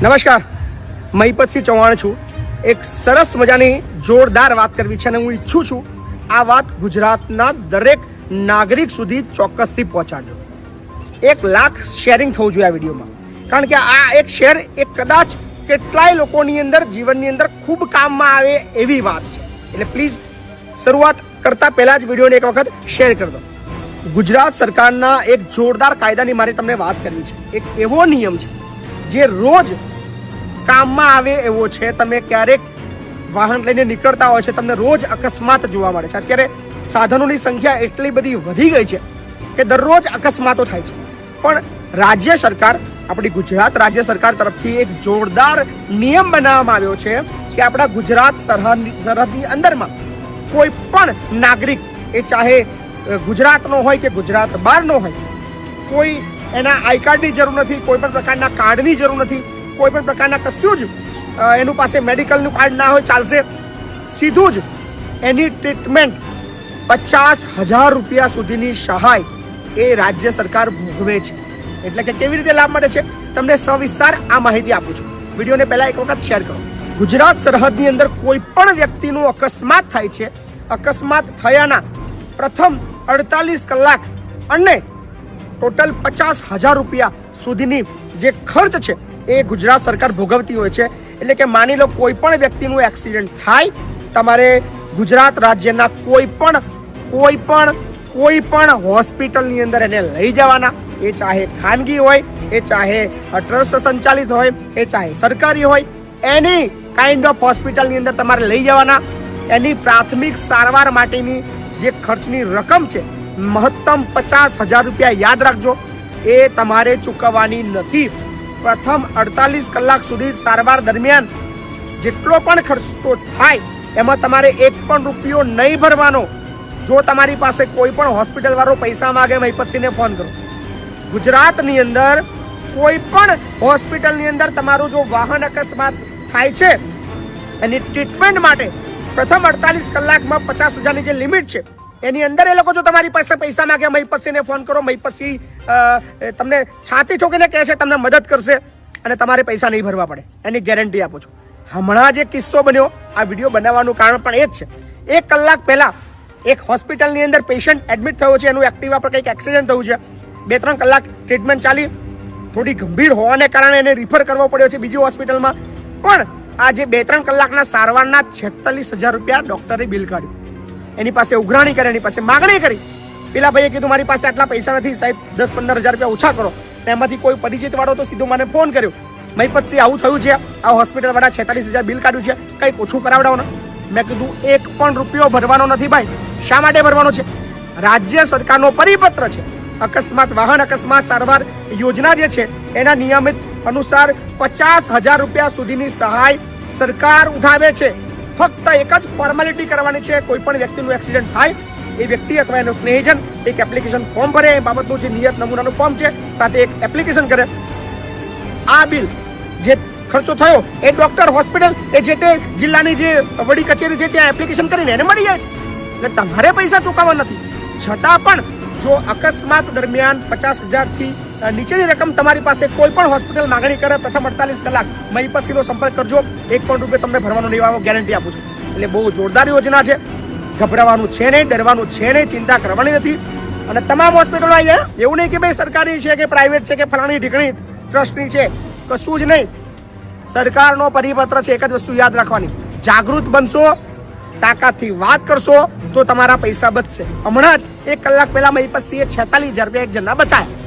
નમસ્કાર, મહિપતસિંહ ચૌહાણ છું. એક સરસ મજાની જોરદાર વાત કરવી છે અને હું ઈચ્છું છું આ વાત ગુજરાતના દરેક નાગરિક સુધી ચોક્કસથી પહોંચાડજો. 1 લાખ શેરિંગ થવું જોઈએ આ વિડીયોમાં, કારણ કે આ એક શેર એ કદાચ કેટલાય લોકોની અંદર જીવનની અંદર ખૂબ કામમાં આવે એવી વાત છે. એટલે પ્લીઝ શરૂઆત કરતા પહેલા જ વિડીયોને એક વખત શેર કરી દો. ગુજરાત સરકારના એક જોરદાર કાયદાની મારે તમને વાત કરવી છે. એક એવો નિયમ છે જે રોજ કામમાં આવે એવો છે. તમે ક્યારેક વાહન લઈને નીકળતા હોય છે, તમને રોજ અકસ્માત જોવા મળે છે. અત્યારે સાધનોની સંખ્યા એટલી બધી વધી ગઈ છે કે દરરોજ અકસ્માતો થાય છે. પણ રાજ્ય સરકાર, આપણી ગુજરાત રાજ્ય સરકાર તરફથી એક જોરદાર નિયમ બનાવવામાં આવ્યો છે કે આપણા ગુજરાત સરહદની અંદરમાં કોઈ પણ નાગરિક, એ ચાહે ગુજરાતનો હોય કે ગુજરાત બહારનો હોય, કોઈ એના આઈ કાર્ડની જરૂર નથી, કોઈ પણ પ્રકારના કાર્ડની જરૂર નથી, કોઈ પણ પ્રકારના કશું જ એનું પાસે મેડિકલનું કાર્ડ ના હોય ચાલશે. સીધું જ એની ટ્રીટમેન્ટ 50,000 રૂપિયા સુધીની સહાય એ રાજ્ય સરકાર ભોગવે છે. એટલે કે કેવી રીતે લાભ મળે છે તમને સવિસ્તાર આ માહિતી આપું છું. વિડીયોને પહેલા એક વખત શેર કરો. ગુજરાત સરહદની અંદર કોઈ પણ વ્યક્તિનું અકસ્માત થાય છે. અકસ્માત થયાના પ્રથમ 48 કલાક અને ટોટલ 50,000 રૂપિયા સુધીની જે ખર્ચ છે એ ગુજરાત સરકાર ભોગવતી હોય છે. એટલે કે માની લો કોઈ પણ વ્યક્તિનું એક્સિડન્ટ થાય, તમારે ગુજરાત રાજ્યના કોઈ પણ હોસ્પિટલની અંદર એને લઈ જવાના. એ ચાહે ખાનગી હોય, એ ચાહે ટ્રસ્ટ સંચાલિત હોય, એ ચાહે સરકારી હોય, એની કાઇન્ડ ઓફ હોસ્પિટલની અંદર તમારે લઈ જવાના. એની પ્રાથમિક સારવાર માટેની જે ખર્ચની રકમ છે મહત્તમ 50,000 રૂપિયા, યાદ રાખજો, એ તમારે ચૂકવવાની નથી. પ્રથમ 48 કલાક સુધી સારવાર દરમિયાન જેટલો પણ ખર્ચો થાય એમાં તમારે 1 પણ રૂપિયો નહીં ભરવાનો. જો તમારી પાસે કોઈ પણ હોસ્પિટલ વાળો પૈસા માંગે, મહિપતસિંહને ફોન કરો. ગુજરાતની અંદર કોઈ પણ હોસ્પિટલની અંદર તમારું જો વાહન અકસ્માત થાય છે એની ટ્રીટમેન્ટ માટે પ્રથમ 48 કલાકમાં 50,000ની જે લિમિટ છે એની અંદર એ લોકો જો તમારી પાસે પૈસા માંગે, મહિપતસિંહને ફોન કરો. મહિપતસિંહ તમને છાતી ઠોકીને કહે છે તમને મદદ કરશે અને તમારે પૈસા નહીં ભરવા પડે, એની ગેરંટી આપું છું. હમણાં જે કિસ્સો બન્યો, આ વિડીયો બનાવવાનું કારણ પણ એ જ છે. 1 કલાક પહેલા એક હોસ્પિટલની અંદર પેશન્ટ એડમિટ થયો છે. એનું એક્ટિવા પર કંઈક એક્સિડન્ટ થયું છે. 2-3 કલાક ટ્રીટમેન્ટ ચાલી, થોડી ગંભીર હોવાને કારણે એને રિફર કરવો પડ્યો છે બીજી હોસ્પિટલમાં. પણ આ જે 2-3 કલાકના સારવારના 46,000 રૂપિયા ડોક્ટરે બિલ કાઢ્યું. એની પાસે ઉઘરાણી કરી, એની પાસે માગણી કરી. પેલા ભાઈએ કીધું મારી પાસે આટલા પૈસા નથી સાહેબ, 10-15,000 રૂપિયા ઓછા કરો. એમાંથી કોઈ પરિચિત વાળો તો સીધો મને ફોન કર્યો, મહિપતસિંહ આવું થયું છે, આ હોસ્પિટલ વાળા 46,000 બિલ કાઢ્યું છે, કંઈક ઓછું કરાવડાવો ને. મેં કીધું 1 પણ રૂપિયો ભરવાનો નથી ભાઈ. શા માટે ભરવાનો છે? રાજ્ય સરકારનો પરિપત્ર છે. અકસ્માત, વાહન અકસ્માત સારવાર યોજના જે છે એના નિયમિત અનુસાર 50,000 રૂપિયા સુધીની સહાય સરકાર ઉઠાવે છે. ફક્ત એક જ ફોર્માલિટી કરવાની છે. કોઈ પણ વ્યક્તિનું એક્સિડન્ટ થાય, એ વ્યક્તિ અથવા એનો સ્નેહીજન એક એપ્લિકેશન ફોર્મ ભરે, એ બાબતનું જે નિયત નમૂનાનું ફોર્મ છે સાથે એક એપ્લિકેશન કરે. આ બિલ જે ખર્ચો થયો એ ડોક્ટર, હોસ્પિટલ, એ જે તે જિલ્લાની જે વડી કચેરી છે ત્યાં એપ્લિકેશન કરીને એને મળી જાય છે. એટલે તમારે પૈસા ચૂકવવા નથી. છતાં પણ જો અકસ્માત દરમિયાન 50,000થી નીચેની રકમ તમારી પાસે કોઈ પણ હોસ્પિટલ માંગણી કરે, પ્રથમ 48 કલાક મહિપતસિંહનો સંપર્ક કરજો. 1 પણ રૂપિયો તમને ભરવાનો નહીં આવે, ગેરંટી આપું છું. એટલે બહુ જોરદાર યોજના છે. ગભરાવાનું છે નહીં, ડરવાનું છે નહીં, ચિંતા કરવાની નથી. અને તમામ હોસ્પિટલો આવી જાય. એવું નહીં કે ભાઈ સરકારી છે કે પ્રાઇવેટ છે કે ફલાણી ઢીકણી ટ્રસ્ટની છે, કશું જ નહીં. સરકારનો પરિપત્ર છે. એક જ વસ્તુ યાદ રાખવાની, જાગૃત બનશો, તાકાતથી વાત કરશો તો તમારા પૈસા બચશે. હમણાં જ 1 કલાક પહેલા મહિપતસિંહે 46,000 રૂપિયા એક જણના બચાયા.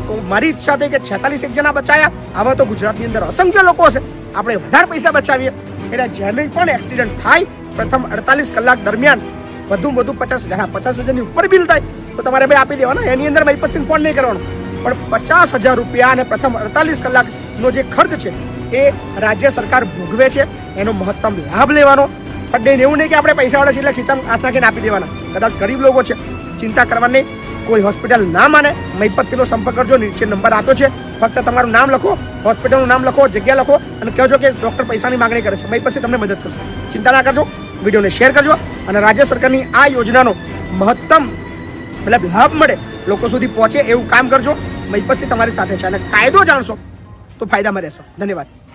તો મારી ઈચ્છા થઈ કે 46 એક જણા બચાયા. આવા તો ગુજરાતની અંદર અસંખ્ય લોકો હશે, આપણે વધારે પૈસા બચાવીએ. એટલે જેને પણ એક્સિડન્ટ થાય પ્રથમ 48 કલાક દરમિયાન વધુમાં વધુ 50,000ની ઉપર બિલ થાય તો તમારે ભાઈ આપી દેવાના. એની અંદર મહિપતસિંહ ફોન નહીં કરવાનો. પણ 50,000 રૂપિયા અને પ્રથમ 48 કલાકનો જે ખર્ચ છે એ રાજ્ય સરકાર ભોગવે છે. એનો મહત્તમ લાભ લેવાનો. પણ એવું નહીં કે આપણે પૈસાવાળા છે એટલે ખીચામાં હાથ નાખીને આપી દેવાના. કદાચ ગરીબ લોકો છે, ચિંતા કરવાની નહીં. કોઈ હોસ્પિટલ ના માને, મહિપતસિંહનો સંપર્ક કરજો. નીચે નંબર આપ્યો છે, ફક્ત તમારું નામ લખો, હોસ્પિટલનું નામ લખો, જગ્યા લખો અને કહેજો કે ડોક્ટર પૈસાની માંગણી કરે છે. મહિપતસિંહ તમને મદદ કરશે. ચિંતા ના કરજો. વિડીયોને શેર કરજો અને રાજ્ય સરકારની આ યોજનાનો મહત્તમ લાભ મળે, લોકો સુધી પહોંચે એવું કામ કરજો. મહિપતસિંહ તમારી સાથે છે અને કાયદો જાણશો તો ફાયદામાં રહેશો. ધન્યવાદ.